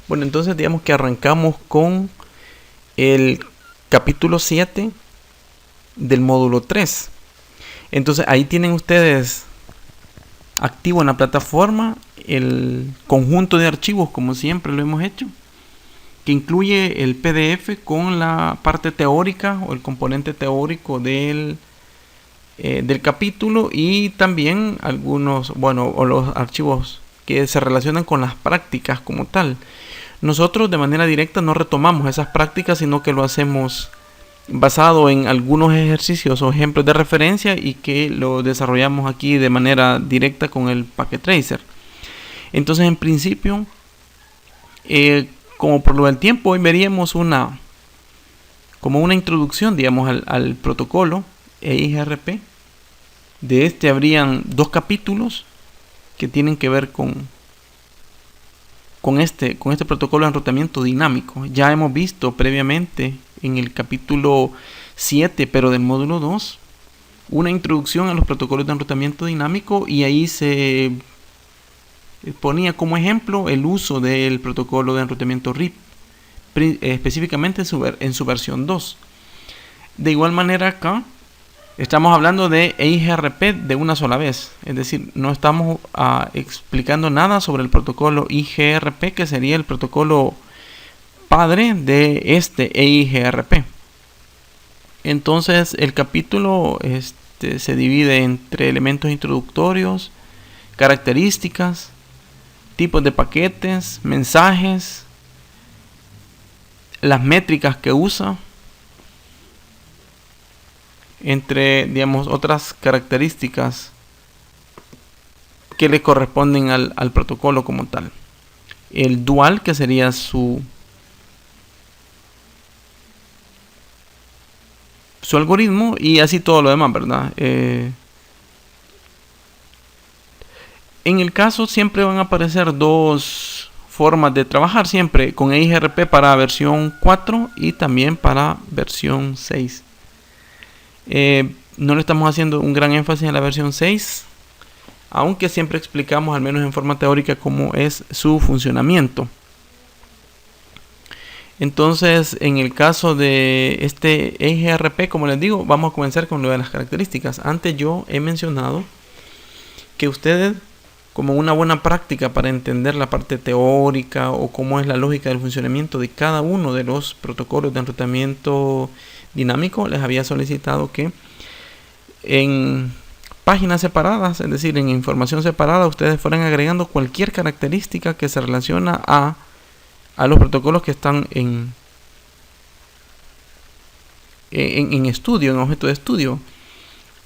Bueno, entonces digamos que arrancamos con el capítulo 7 del módulo 3. Entonces ahí tienen ustedes activo en la plataforma el conjunto de archivos, como siempre lo hemos hecho, que incluye el PDF con la parte teórica o el componente teórico del capítulo, y también algunos, o los archivos que se relacionan con las prácticas como tal. Nosotros de manera directa no retomamos esas prácticas, sino que lo hacemos basado en algunos ejercicios o ejemplos de referencia y que lo desarrollamos aquí de manera directa con el Packet Tracer. Entonces, en principio, como por lo del tiempo, hoy veríamos una introducción, digamos, al protocolo EIGRP. De este habrían 2 capítulos que tienen que ver con este protocolo de enrutamiento dinámico. Ya hemos visto previamente en el capítulo 7, pero del módulo 2, una introducción a los protocolos de enrutamiento dinámico, y ahí se ponía como ejemplo el uso del protocolo de enrutamiento RIP, específicamente en su versión 2. De igual manera acá estamos hablando de EIGRP de una sola vez, es decir, no estamos explicando nada sobre el protocolo IGRP, que sería el protocolo padre de este EIGRP. Entonces el capítulo se divide entre elementos introductorios, características, tipos de paquetes, mensajes, las métricas que usa, entre, digamos, otras características que le corresponden al protocolo como tal. El dual, que sería su algoritmo, y así todo lo demás, ¿verdad? En el caso siempre van a aparecer 2 formas de trabajar, siempre con EIGRP para versión 4 y también para versión 6. No le estamos haciendo un gran énfasis en la versión 6, aunque siempre explicamos, al menos en forma teórica, cómo es su funcionamiento. Entonces, en el caso de este EIGRP, como les digo, vamos a comenzar con lo de las características. Antes yo he mencionado que ustedes, como una buena práctica para entender la parte teórica o cómo es la lógica del funcionamiento de cada uno de los protocolos de enrutamiento dinámico, les había solicitado que en páginas separadas, es decir, en información separada, ustedes fueran agregando cualquier característica que se relaciona a los protocolos que están en estudio, en objeto de estudio.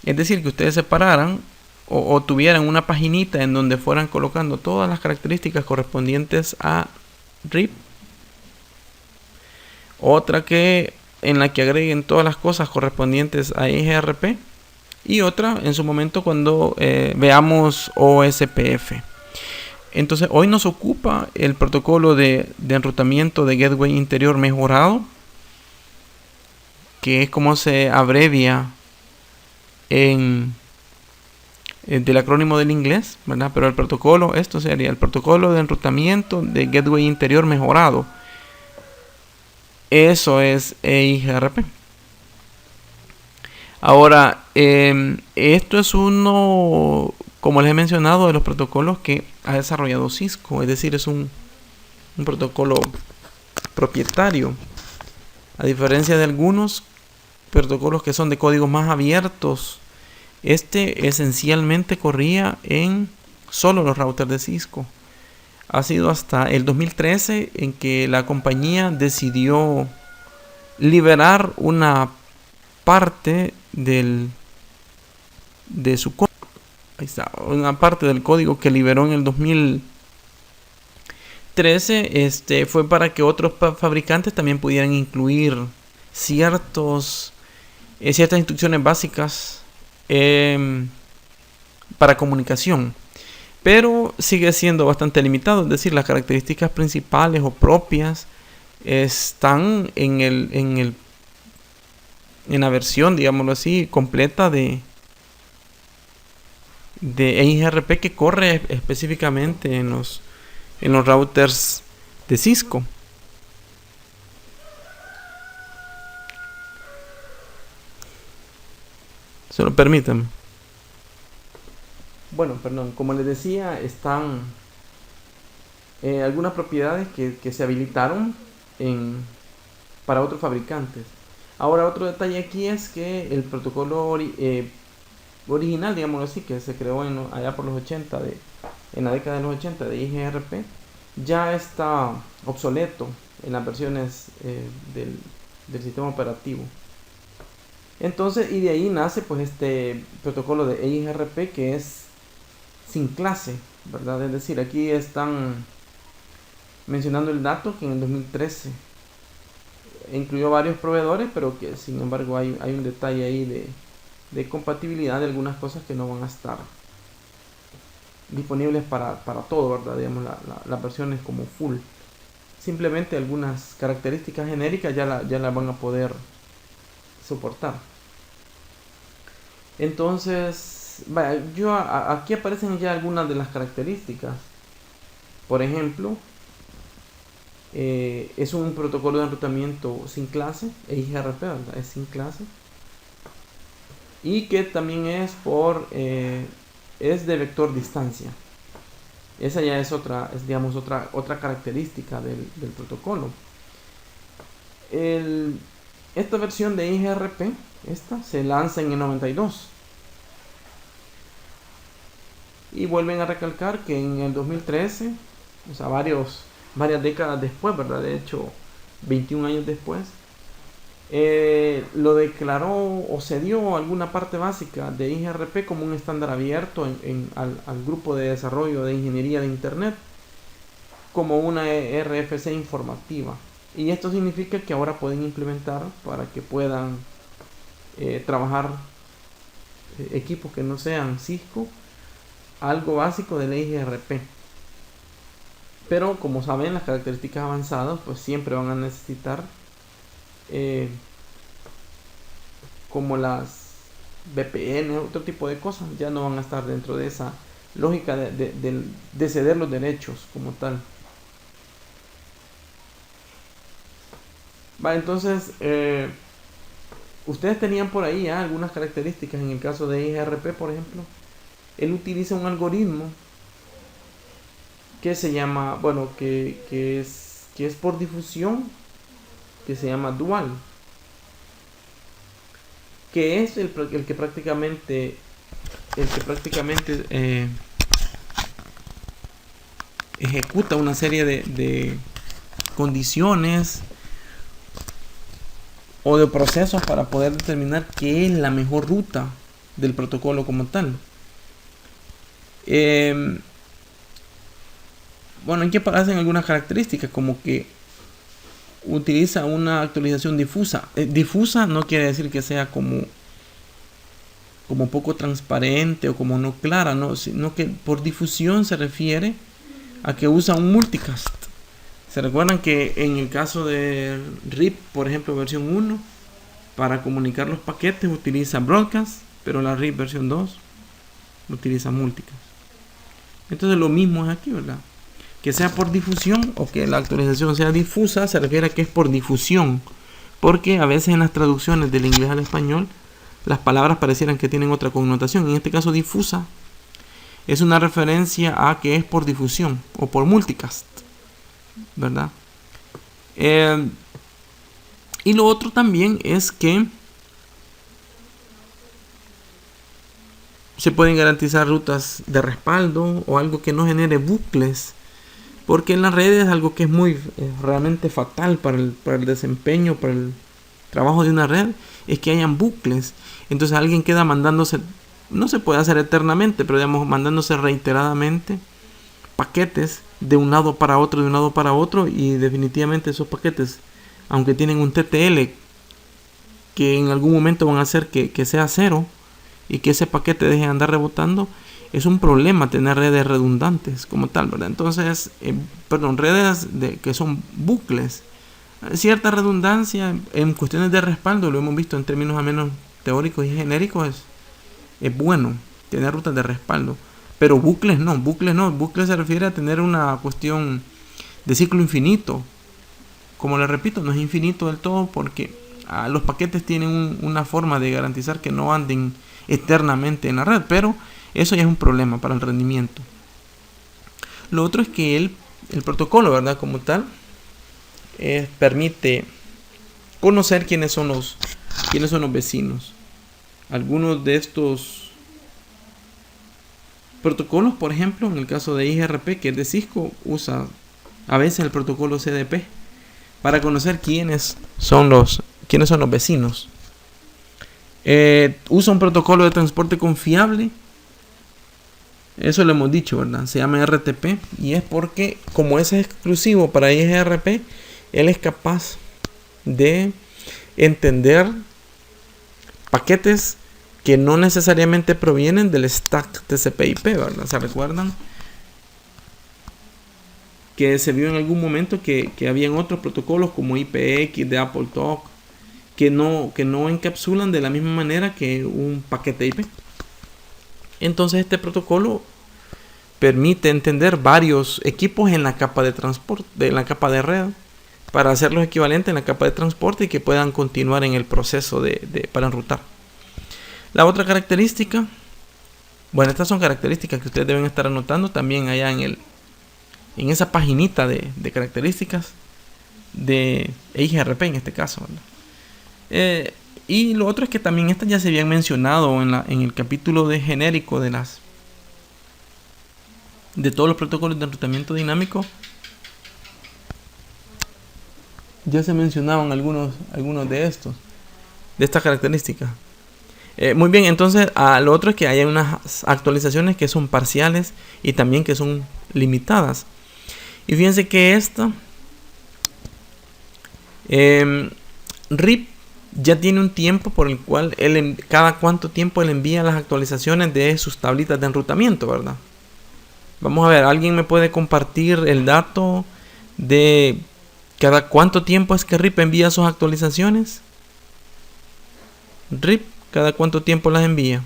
Es decir, que ustedes separaran o tuvieran una paginita en donde fueran colocando todas las características correspondientes a RIP, otra en la que agreguen todas las cosas correspondientes a EIGRP, y otra en su momento cuando veamos OSPF. Entonces hoy nos ocupa el protocolo de enrutamiento de gateway interior mejorado, que es como se abrevia del acrónimo del inglés, ¿verdad? Pero el protocolo, esto sería el protocolo de enrutamiento de gateway interior mejorado. Eso es EIGRP. Ahora, esto es uno, como les he mencionado, de los protocolos que ha desarrollado Cisco, es decir, es un protocolo propietario, a diferencia de algunos protocolos que son de códigos más abiertos. Este esencialmente corría en solo los routers de Cisco. Ha sido hasta el 2013 en que la compañía decidió liberar una parte de su código. Ahí está, una parte del código que liberó en el 2013. Fue para que otros fabricantes también pudieran incluir ciertas instrucciones básicas para comunicación, pero sigue siendo bastante limitado. Es decir, las características principales o propias están en la versión, digámoslo así, completa de EIGRP, que corre específicamente en los routers de Cisco. Solo permítame. Bueno, perdón, como les decía, están algunas propiedades que se habilitaron para otros fabricantes. Ahora, otro detalle aquí es que el protocolo original, digámoslo así, que se creó allá por los 80, en la década de los 80 de IGRP, ya está obsoleto en las versiones del sistema operativo. Entonces, y de ahí nace pues este protocolo de IGRP, que es sin clase, ¿verdad? Es decir, aquí están mencionando el dato que en el 2013 incluyó varios proveedores, pero que sin embargo hay un detalle ahí de compatibilidad de algunas cosas que no van a estar disponibles para todo, ¿verdad? Digamos, las versiones como full. Simplemente algunas características genéricas ya las van a poder soportar. Entonces, vaya, aquí aparecen ya algunas de las características. Por ejemplo, es un protocolo de enrutamiento sin clase, IGRP, ¿verdad? Es sin clase. Y que también es es de vector distancia. Esa ya es digamos, otra característica del protocolo. Esta versión de IGRP, se lanza en el 92. Y vuelven a recalcar que en el 2013, o sea, varias décadas después, ¿verdad? De hecho, 21 años después, lo declaró o cedió alguna parte básica de IGRP como un estándar abierto al grupo de desarrollo de ingeniería de Internet, como una RFC informativa. Y esto significa que ahora pueden implementar para que puedan trabajar equipos que no sean Cisco, algo básico de la IGRP. Pero como saben, las características avanzadas pues siempre van a necesitar como las VPN, otro tipo de cosas, ya no van a estar dentro de esa lógica de ceder los derechos como tal. Entonces, ustedes tenían por ahí algunas características. En el caso de IGRP, por ejemplo, él utiliza un algoritmo que se llama, bueno, que es por difusión, que se llama dual, que es el que prácticamente ejecuta una serie de condiciones o de procesos para poder determinar qué es la mejor ruta del protocolo como tal. Bueno, aquí aparecen algunas características, como que utiliza una actualización difusa. Difusa no quiere decir que sea como poco transparente o como no clara, ¿no? Sino que por difusión se refiere a que usa un multicast. ¿Se recuerdan que en el caso de RIP, por ejemplo, versión 1, para comunicar los paquetes utiliza broadcast, pero la RIP versión 2 utiliza multicast? Entonces lo mismo es aquí, ¿verdad? Que sea por difusión o que la actualización sea difusa, se refiere a que es por difusión, porque a veces en las traducciones del inglés al español las palabras parecieran que tienen otra connotación. En este caso, difusa es una referencia a que es por difusión o por multicast, ¿verdad? Y lo otro también es que se pueden garantizar rutas de respaldo o algo que no genere bucles, porque en las redes es algo que es muy realmente fatal para el desempeño, para el trabajo de una red, es que hayan bucles. Entonces alguien queda mandándose, no se puede hacer eternamente, pero digamos mandándose reiteradamente paquetes de un lado para otro, y definitivamente esos paquetes, aunque tienen un TTL que en algún momento van a hacer que sea cero y que ese paquete deje de andar rebotando, es un problema tener redes redundantes como tal, ¿verdad? Entonces, redes que son bucles, cierta redundancia en cuestiones de respaldo, lo hemos visto en términos al menos teóricos y genéricos, es bueno tener rutas de respaldo, pero bucles no, bucles se refiere a tener una cuestión ciclo infinito. Como les repito, no es infinito del todo porque los paquetes tienen una forma de garantizar que no anden eternamente en la red, pero eso ya es un problema para el rendimiento. Lo otro es que el protocolo, ¿verdad? Como tal, permite conocer quiénes son los vecinos. Algunos de estos protocolos, por ejemplo, en el caso de IGRP, que es de Cisco, usa a veces el protocolo CDP para conocer quiénes son los vecinos. Usa un protocolo de transporte confiable. Eso lo hemos dicho, ¿verdad? Se llama RTP y es porque, como ese es exclusivo para IGRP, él es capaz de entender paquetes que no necesariamente provienen del stack TCP/IP, ¿verdad? ¿Se recuerdan? Que se vio en algún momento que habían otros protocolos como IPX de AppleTalk que no encapsulan de la misma manera que un paquete IP. Entonces este protocolo permite entender varios equipos en la capa de transporte, en la capa de red, para hacerlos equivalentes en la capa de transporte y que puedan continuar en el proceso para enrutar. La otra característica, bueno, estas son características que ustedes deben estar anotando también allá en esa paginita de características de IGRP en este caso, ¿verdad? Y lo otro es que también estas ya se habían mencionado en el capítulo de genérico de todos los protocolos de enrutamiento dinámico. Ya se mencionaban algunos de estas características. Muy bien, entonces lo otro es que hay unas actualizaciones que son parciales y también que son limitadas. Y fíjense que RIP ya tiene un tiempo por el cual cada cuánto tiempo él envía las actualizaciones de sus tablitas de enrutamiento, ¿verdad? Vamos a ver, ¿alguien me puede compartir el dato de cada cuánto tiempo es que RIP envía sus actualizaciones? RIP, ¿cada cuánto tiempo las envía?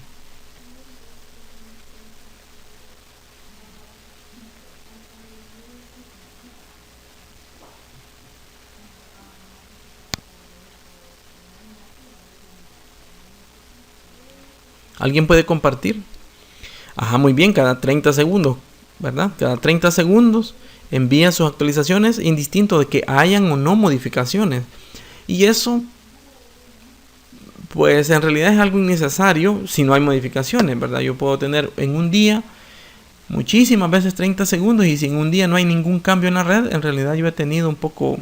¿Alguien puede compartir? Ajá, muy bien, cada 30 segundos, ¿verdad? Cada 30 segundos envían sus actualizaciones indistinto de que hayan o no modificaciones. Y eso, pues en realidad es algo innecesario si no hay modificaciones, ¿verdad? Yo puedo tener en un día muchísimas veces 30 segundos y si en un día no hay ningún cambio en la red, en realidad yo he tenido un poco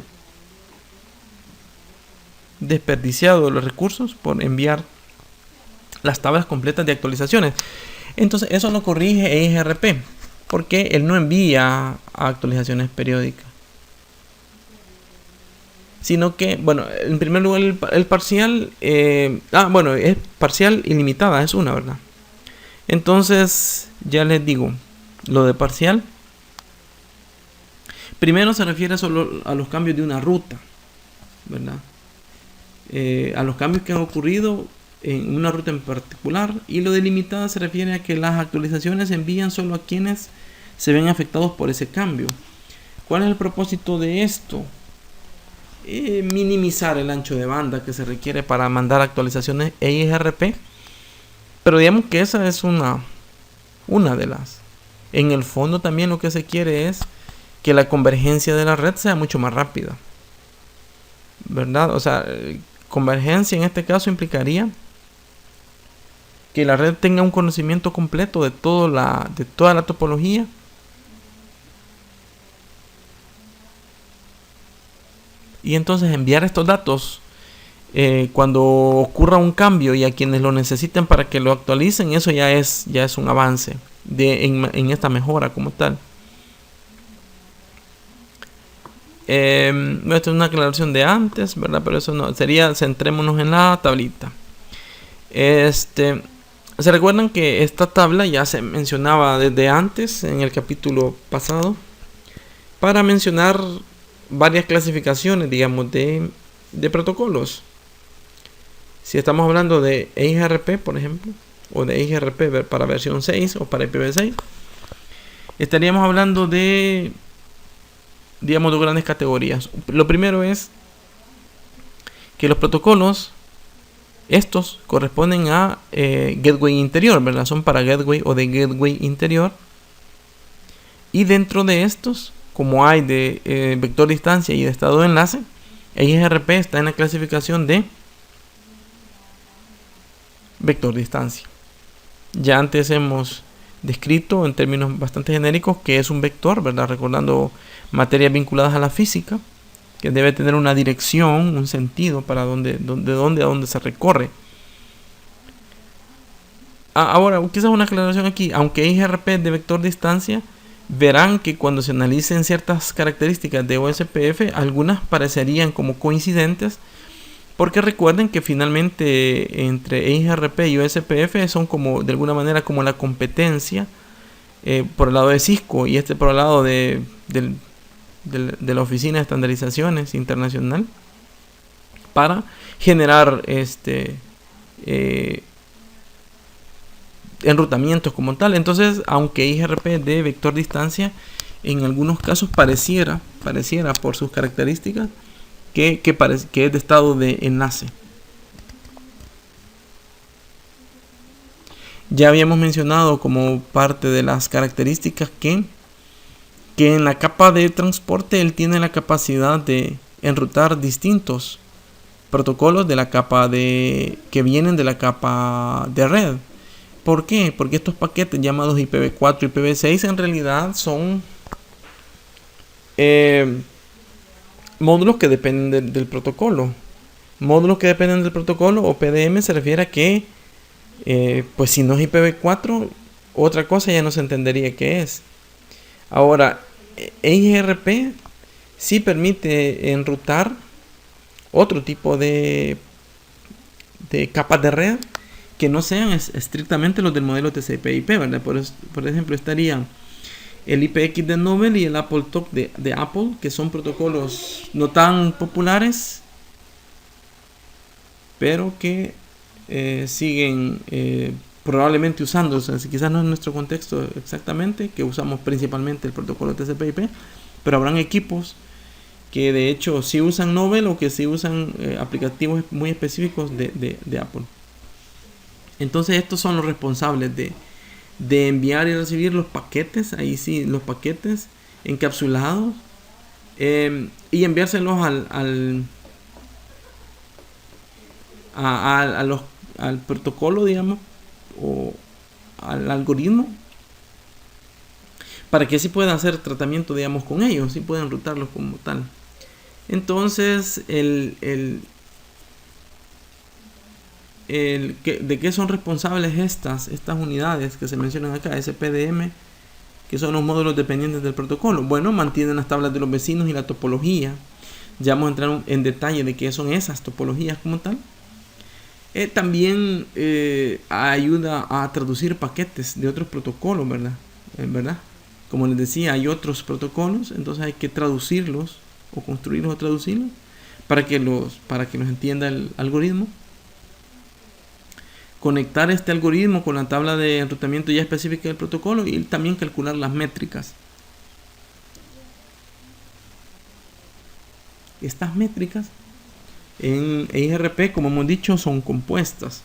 desperdiciado los recursos por enviar las tablas completas de actualizaciones. Entonces eso lo corrige IGRP porque él no envía actualizaciones periódicas, sino que, bueno, en primer lugar el parcial, es parcial ilimitada, es una, ¿verdad? Entonces ya les digo, lo de parcial primero se refiere solo a los cambios de una ruta, ¿verdad? A los cambios que han ocurrido en una ruta en particular, y lo de limitada se refiere a que las actualizaciones se envían solo a quienes se ven afectados por ese cambio. ¿Cuál es el propósito de esto? Minimizar el ancho de banda que se requiere para mandar actualizaciones IGRP, pero digamos que esa es una de las. En el fondo también lo que se quiere es que la convergencia de la red sea mucho más rápida, ¿verdad? O sea, convergencia en este caso implicaría que la red tenga un conocimiento completo de toda la topología y entonces enviar estos datos cuando ocurra un cambio y a quienes lo necesiten para que lo actualicen. Eso ya es un avance en esta mejora como tal. Esta es una aclaración de antes, ¿verdad? Pero eso no sería, centrémonos en la tablita. ¿Se recuerdan que esta tabla ya se mencionaba desde antes en el capítulo pasado? Para mencionar varias clasificaciones, digamos, de protocolos. Si estamos hablando de IGRP, por ejemplo, o de IGRP para versión 6 o para IPv6, estaríamos hablando de digamos, dos grandes categorías. Lo primero es que los protocolos, estos corresponden a gateway interior, ¿verdad? Son para gateway o de gateway interior. Y dentro de estos, como hay de vector distancia y de estado de enlace, EIGRP está en la clasificación de vector distancia. Ya antes hemos descrito en términos bastante genéricos que es un vector, ¿verdad? Recordando materias vinculadas a la física, que debe tener una dirección, un sentido para de dónde a dónde se recorre. Ahora, quizás una aclaración aquí. Aunque EIGRP es de vector distancia, verán que cuando se analicen ciertas características de OSPF, algunas parecerían como coincidentes, porque recuerden que finalmente entre EIGRP y OSPF son como de alguna manera como la competencia por el lado de Cisco y por el lado de la Oficina de Estandarizaciones Internacional para generar enrutamientos como tal. Entonces, aunque EIGRP es de vector distancia, en algunos casos pareciera por sus características que es de estado de enlace. Ya habíamos mencionado como parte de las características que en la capa de transporte él tiene la capacidad de enrutar distintos protocolos de la capa que vienen de la capa de red. ¿Por qué? Porque estos paquetes llamados IPv4 y IPv6 en realidad son módulos que dependen del protocolo. Módulos que dependen del protocolo o PDM se refiere a que pues si no es IPv4, otra cosa ya no se entendería qué es. Ahora, EIGRP sí permite enrutar otro tipo de capas de red que no sean estrictamente los del modelo TCP/IP, ¿verdad? Por ejemplo, estaría el IPX de Novell y el AppleTalk de Apple, que son protocolos no tan populares, pero que siguen probablemente usándose. Quizás no en nuestro contexto exactamente, que usamos principalmente el protocolo TCP/IP, pero habrán equipos que de hecho sí usan Novell o que sí usan aplicativos muy específicos de Apple. Entonces estos son los responsables de enviar y recibir los paquetes, ahí sí, los paquetes encapsulados, y enviárselos al protocolo, digamos, o al algoritmo, para que así puedan hacer tratamiento, digamos, con ellos, sí pueden rutarlos como tal. Entonces, ¿de qué son responsables estas unidades que se mencionan acá? SPDM, que son los módulos dependientes del protocolo. Bueno, mantienen las tablas de los vecinos y la topología. Ya vamos a entrar en detalle de qué son esas topologías como tal. También ayuda a traducir paquetes de otros protocolos, ¿verdad? Como les decía, hay otros protocolos, entonces hay que traducirlos o construirlos o traducirlos para que nos entienda el algoritmo. Conectar este algoritmo con la tabla de enrutamiento ya específica del protocolo y también calcular las métricas. Estas métricas en EIGRP, como hemos dicho, son compuestas.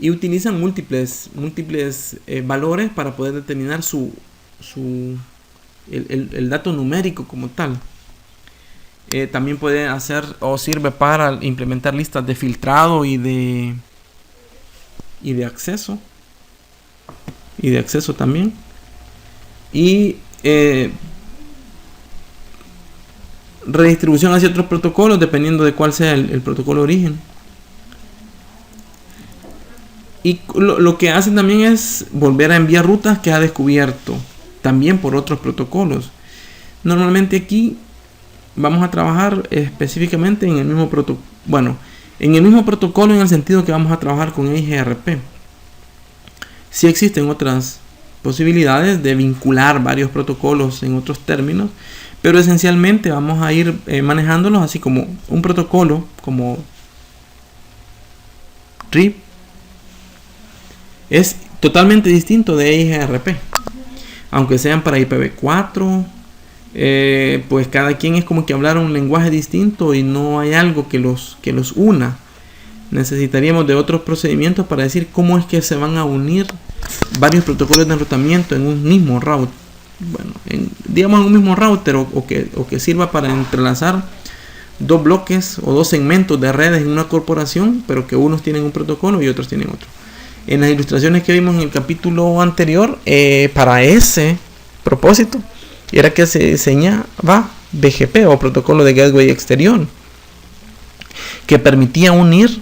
Y utilizan múltiples valores para poder determinar el dato numérico como tal. También puede hacer o sirve para implementar listas de filtrado y de acceso. Y de acceso también. Y redistribución hacia otros protocolos dependiendo de cuál sea el protocolo origen. Y lo que hacen también es volver a enviar rutas que ha descubierto también por otros protocolos. Normalmente aquí vamos a trabajar específicamente en el mismo protocolo. Bueno, en el mismo protocolo en el sentido que vamos a trabajar con EIGRP. Sí existen otras posibilidades de vincular varios protocolos en otros términos, pero esencialmente vamos a ir manejándolos así como un protocolo como RIP Es totalmente distinto de EIGRP. Aunque sean para IPv4, pues cada quien es como que hablar un lenguaje distinto y no hay algo que los una. Necesitaríamos de otros procedimientos para decir cómo es que se van a unir varios protocolos de enrutamiento en un mismo router. Bueno, digamos en un mismo router o que sirva para entrelazar dos bloques o dos segmentos de redes en una corporación, pero que unos tienen un protocolo y otros tienen otro. En las ilustraciones que vimos en el capítulo anterior, para ese propósito, era que se diseñaba BGP o protocolo de gateway exterior, que permitía unir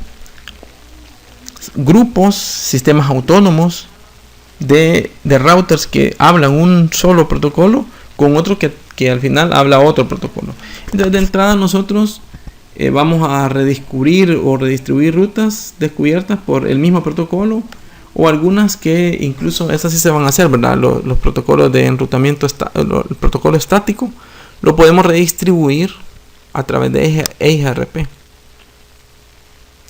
grupos, sistemas autónomos de routers que hablan un solo protocolo con otro que al final habla otro protocolo. Entonces, de entrada nosotros vamos a redescubrir o redistribuir rutas descubiertas por el mismo protocolo, o algunas que incluso esas sí se van a hacer, ¿verdad? Los protocolos de enrutamiento, el protocolo estático, lo podemos redistribuir a través de EIGRP.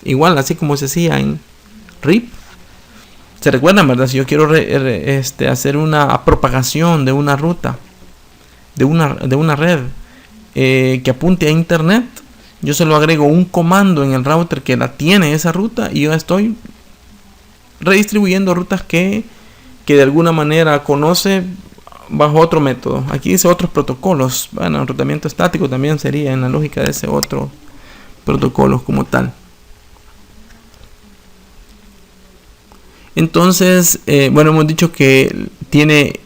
Igual, así como se hacía en RIP. ¿Se recuerdan, verdad? Si yo quiero hacer una propagación de una ruta, de una red que apunte a internet, yo se lo agrego un comando en el router que la tiene esa ruta y yo estoy redistribuyendo rutas que de alguna manera conoce bajo otro método. Aquí dice otros protocolos. Bueno, enrutamiento estático también sería en la lógica de ese otro protocolo como tal. Entonces, bueno, hemos dicho que tiene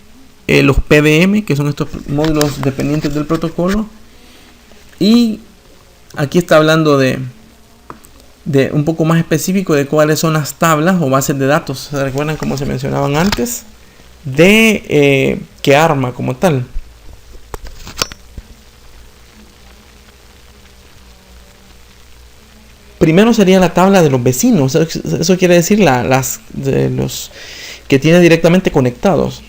los PDM, que son estos módulos dependientes del protocolo. Y aquí está hablando de un poco más específico de cuáles son las tablas o bases de datos. ¿Se recuerdan cómo se mencionaban antes? De que arma como tal. Primero sería la tabla de los vecinos. Eso quiere decir de los que tiene directamente conectados.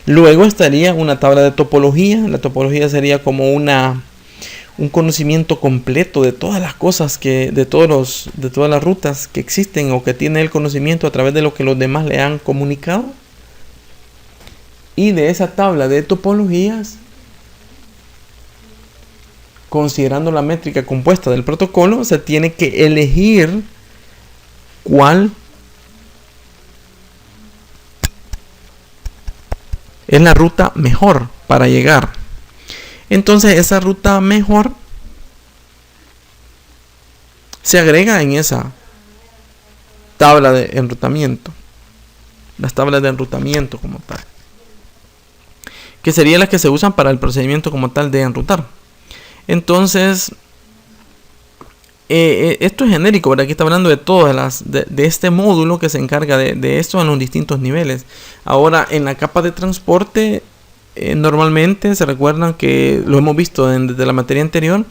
Luego estaría una tabla de topología. La topología sería como un conocimiento completo de todas las cosas de todas las rutas que existen o que tiene el conocimiento a través de lo que los demás le han comunicado. Y de esa tabla de topologías, considerando la métrica compuesta del protocolo, se tiene que elegir cuál es la ruta mejor para llegar. Entonces esa ruta mejor se agrega en esa tabla de enrutamiento, las tablas de enrutamiento como tal, que serían las que se usan para el procedimiento como tal de enrutar. Entonces esto es genérico, ¿verdad? Aquí está hablando de todas de este módulo que se encarga de esto en los distintos niveles. Ahora, en la capa de transporte, normalmente se recuerdan que lo hemos visto desde la materia anterior.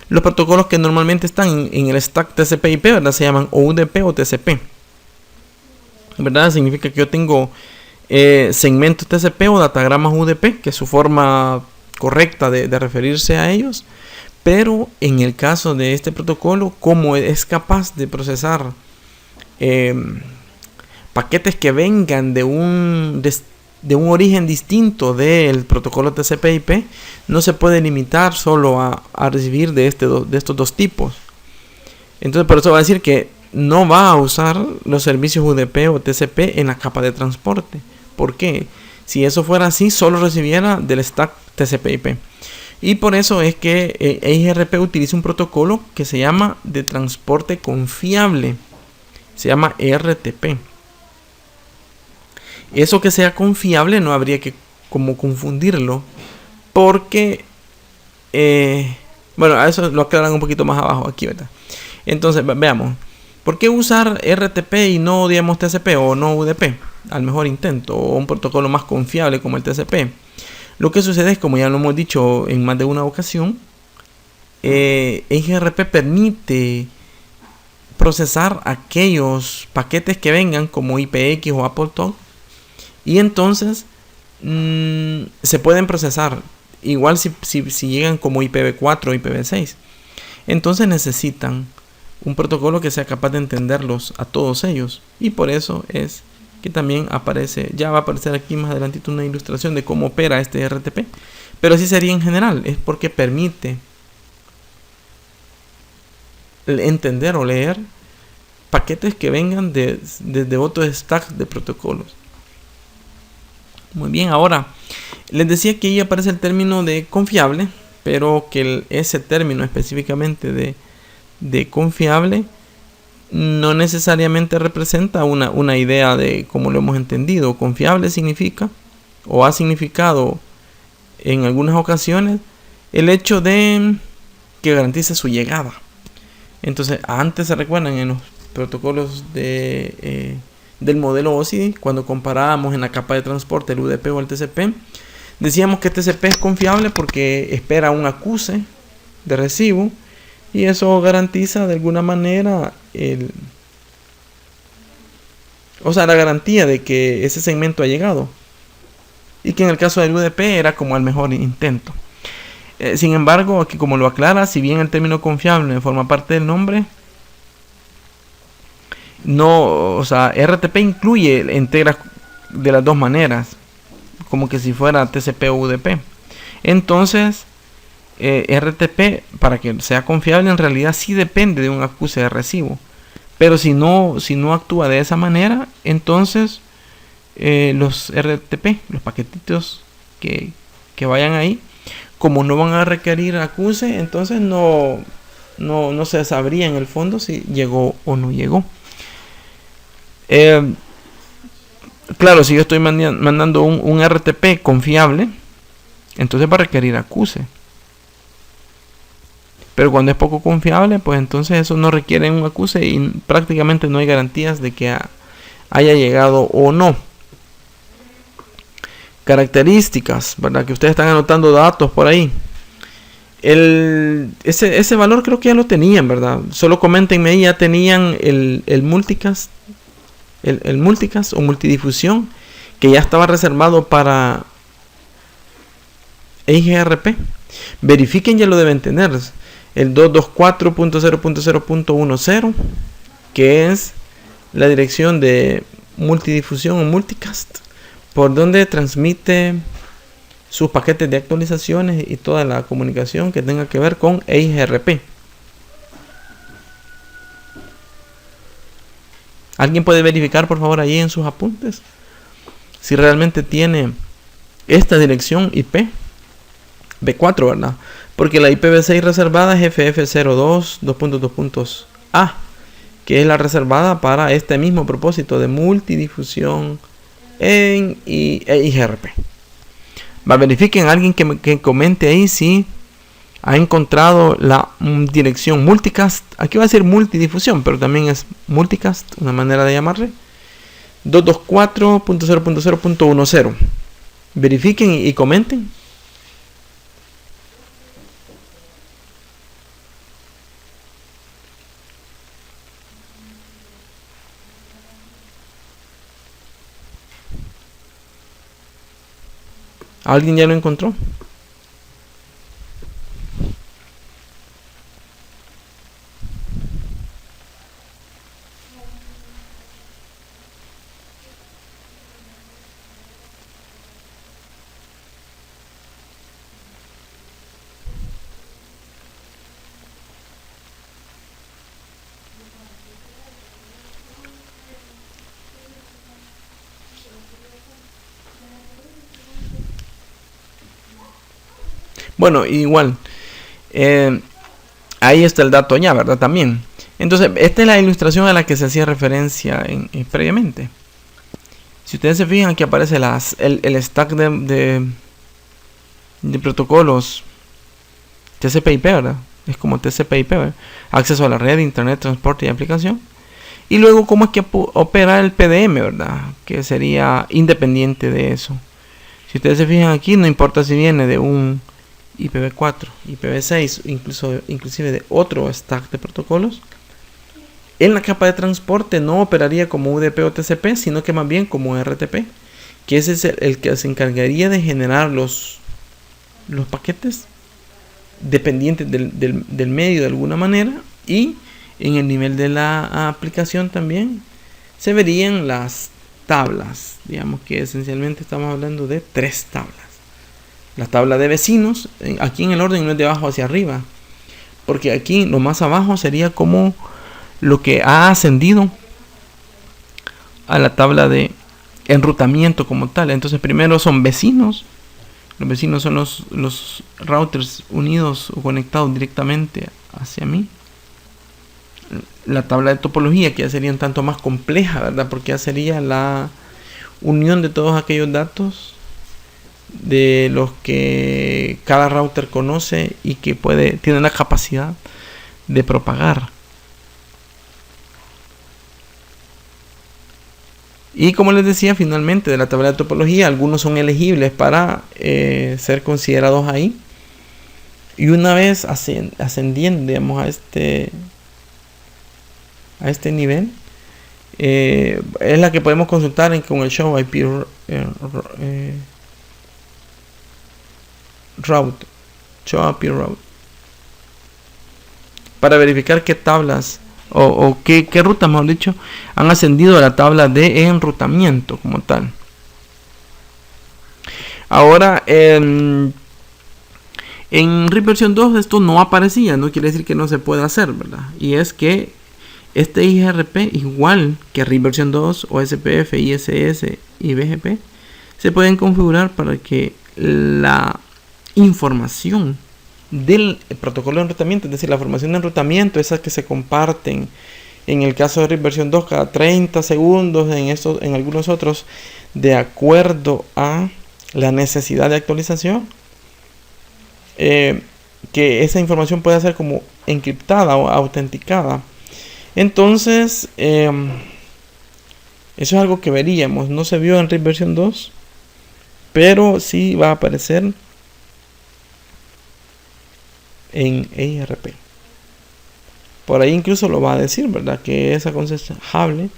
Los protocolos que normalmente están en el stack TCP/IP, ¿verdad? Se llaman UDP o TCP, ¿verdad? Significa que yo tengo segmentos TCP o datagramas UDP, que es su forma correcta de referirse a ellos. Pero en el caso de este protocolo, como es capaz de procesar paquetes que vengan de un origen distinto del protocolo TCP/IP, no se puede limitar solo a recibir de estos dos tipos. Entonces, por eso va a decir que no va a usar los servicios UDP o TCP en la capa de transporte. ¿Por qué? Si eso fuera así, solo recibiera del stack TCP/IP. Y por eso es que EIGRP utiliza un protocolo que se llama de transporte confiable. Se llama RTP. Eso que sea confiable no habría que como confundirlo, porque bueno, a eso lo aclaran un poquito más abajo aquí, ¿verdad? Entonces, veamos. ¿Por qué usar RTP y no, digamos, TCP o no UDP? Al mejor intento, o un protocolo más confiable como el TCP. Lo que sucede es, como ya lo hemos dicho en más de una ocasión, EIGRP permite procesar aquellos paquetes que vengan como IPX o AppleTalk, y entonces se pueden procesar igual si llegan como IPv4 o IPv6. Entonces necesitan un protocolo que sea capaz de entenderlos a todos ellos. Y por eso es que también aparece, ya va a aparecer aquí más adelantito una ilustración de cómo opera este RTP. Pero así sería en general, es porque permite entender o leer paquetes que vengan desde otros stacks de protocolos. Muy bien, ahora les decía que ahí aparece el término de confiable, pero que ese término específicamente de confiable no necesariamente representa una idea de cómo lo hemos entendido. Confiable significa, o ha significado en algunas ocasiones, el hecho de que garantice su llegada. Entonces, antes se recuerdan en los protocolos del modelo OSI, cuando comparábamos en la capa de transporte el UDP o el TCP, decíamos que TCP es confiable porque espera un acuse de recibo y eso garantiza de alguna manera la garantía de que ese segmento ha llegado, y que en el caso del UDP era como el mejor intento. Sin embargo, aquí como lo aclara, si bien el término confiable forma parte del nombre, no, RTP incluye, integra de las dos maneras, como que si fuera TCP o UDP. Entonces, RTP, para que sea confiable, en realidad sí depende de un acuse de recibo. Pero si no actúa de esa manera, entonces los RTP, los paquetitos que vayan ahí, como no van a requerir acuse, entonces no se sabría en el fondo si llegó o no llegó. Claro, si yo estoy mandando un RTP confiable, entonces va a requerir acuse. Pero cuando es poco confiable, pues entonces eso no requiere un acuse y prácticamente no hay garantías de que haya llegado o no. Características, ¿verdad? Que ustedes están anotando datos por ahí. Ese valor creo que ya lo tenían, ¿verdad? Solo coméntenme ahí, ya tenían el multicast. El multicast o multidifusión, que ya estaba reservado para EIGRP. Verifiquen, ya lo deben tener. El 224.0.0.10, que es la dirección de multidifusión o multicast, por donde transmite sus paquetes de actualizaciones y toda la comunicación que tenga que ver con EIGRP. ¿Alguien puede verificar, por favor, ahí en sus apuntes si realmente tiene esta dirección IP B4, ¿verdad? Porque la IPv6 reservada es FF02.2.A, que es la reservada para este mismo propósito de multidifusión en EIGRP. Verifiquen, alguien que comente ahí si ha encontrado la dirección multicast. Aquí va a decir multidifusión, pero también es multicast, una manera de llamarle. 224.0.0.10. Verifiquen y comenten. ¿Alguien ya lo encontró? Bueno, igual, ahí está el dato ya, ¿verdad? También. Entonces, esta es la ilustración a la que se hacía referencia previamente. Si ustedes se fijan, aquí aparece el stack de protocolos TCP/IP, ¿verdad? Es como TCP/IP, ¿verdad? Acceso a la red, internet, transporte y aplicación. Y luego, cómo es que opera el PDM, ¿verdad? Que sería independiente de eso. Si ustedes se fijan aquí, no importa si viene de un IPv4, IPv6, inclusive de otro stack de protocolos, en la capa de transporte no operaría como UDP o TCP, sino que más bien como RTP, que ese es el que se encargaría de generar los paquetes dependientes del medio de alguna manera, y En el nivel de la aplicación también se verían las tablas. Digamos que esencialmente estamos hablando de 3 tablas. La tabla de vecinos, aquí en el orden no es de abajo hacia arriba, porque aquí lo más abajo sería como lo que ha ascendido a la tabla de enrutamiento como tal. Entonces primero son vecinos. Los vecinos son los routers unidos o conectados directamente hacia mí. La tabla de topología, que ya sería un tanto más compleja, ¿verdad? Porque ya sería la unión de todos aquellos datos de los que cada router conoce y que tiene la capacidad de propagar. Y como les decía, finalmente de la tabla de topología, algunos son elegibles para ser considerados ahí. Y una vez ascendiendo, digamos, a este nivel, es la que podemos consultar con el Show IP Route, Show IP Route, para verificar qué tablas o qué rutas, mejor dicho, han ascendido a la tabla de enrutamiento como tal. Ahora, en RIP versión 2 esto no aparecía, no quiere decir que no se pueda hacer, ¿verdad? Y es que este IGRP, igual que RIP versión 2, OSPF, ISS y BGP, se pueden configurar para que la información del protocolo de enrutamiento, es decir, la información de enrutamiento, esas que se comparten en el caso de RIP versión 2 cada 30 segundos, en algunos otros, de acuerdo a la necesidad de actualización, que esa información pueda ser como encriptada o autenticada. Entonces, eso es algo que veríamos. No se vio en RIP versión 2, pero sí va a aparecer en EIRP. Por ahí incluso lo va a decir, ¿verdad? Que es aconsejable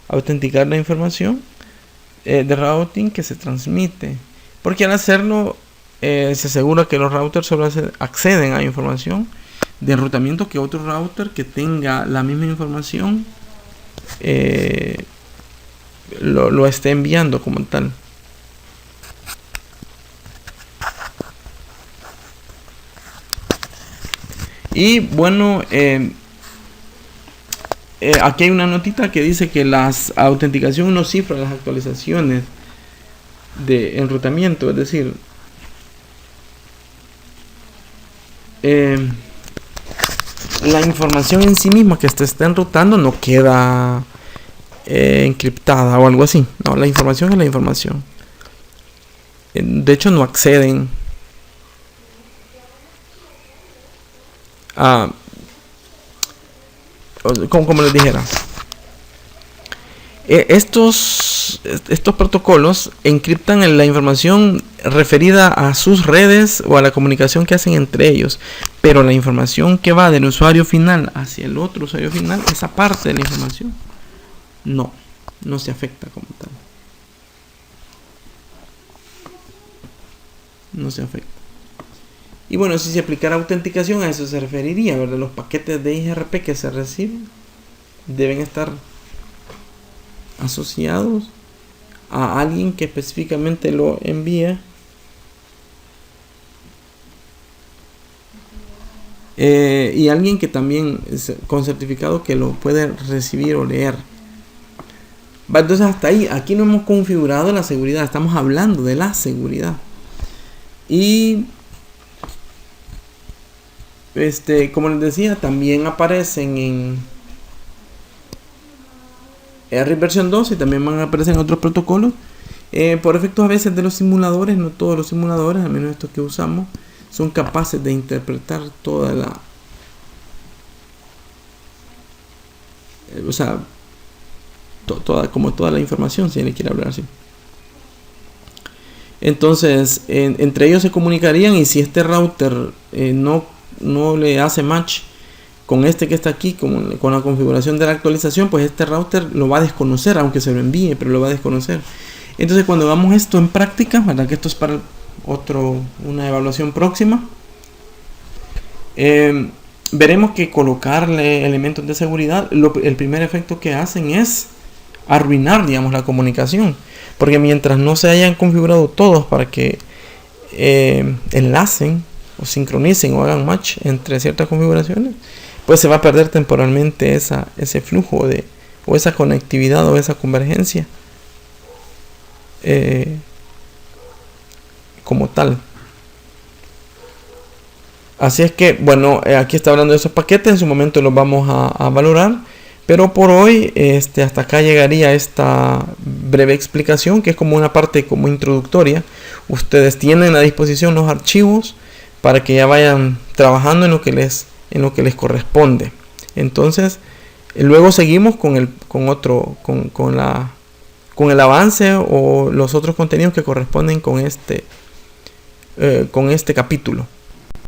autenticar la información de routing que se transmite, porque al hacerlo se asegura que los routers solo acceden a información de enrutamiento que otro router que tenga la misma información lo esté enviando como tal. Y bueno, aquí hay una notita que dice que la autenticación no cifra las actualizaciones de enrutamiento, es decir, la información en sí misma que se está enrutando no queda encriptada o algo así. No, la información es la información. De hecho, no acceden a, como les dijera, estos protocolos encriptan la información referida a sus redes o a la comunicación que hacen entre ellos, pero la información que va del usuario final hacia el otro usuario final, esa parte de la información no se afecta como tal. No se afecta. Y bueno, si se aplicara autenticación, a eso se referiría, ¿verdad? Los paquetes de IGRP que se reciben deben estar asociados a alguien que específicamente lo envía, y alguien que también con certificado que lo puede recibir o leer. Entonces hasta ahí, aquí no hemos configurado la seguridad, estamos hablando de la seguridad. Y como les decía, también aparecen en RIP versión 2 y también van a aparecer en otros protocolos, por efectos a veces de los simuladores. No todos los simuladores, al menos estos que usamos, son capaces de interpretar toda la toda la información, si alguien quiere hablar así. Entonces, entre ellos se comunicarían, y si este router no le hace match con este que está aquí, con la configuración de la actualización, pues este router lo va a desconocer, aunque se lo envíe, pero lo va a desconocer. Entonces, cuando hagamos esto en práctica, ¿verdad? Que esto es para una evaluación próxima, veremos que colocarle elementos de seguridad, el primer efecto que hacen es arruinar, digamos, la comunicación. Porque mientras no se hayan configurado todos para que enlacen o sincronicen o hagan match entre ciertas configuraciones, pues se va a perder temporalmente ese flujo o esa conectividad o esa convergencia como tal. Así es que, bueno, aquí está hablando de esos paquetes, en su momento los vamos a valorar, pero por hoy hasta acá llegaría esta breve explicación, que es como una parte como introductoria. Ustedes tienen a disposición los archivos para que ya vayan trabajando en lo que les corresponde. Entonces, luego seguimos con el avance o los otros contenidos que corresponden con este capítulo.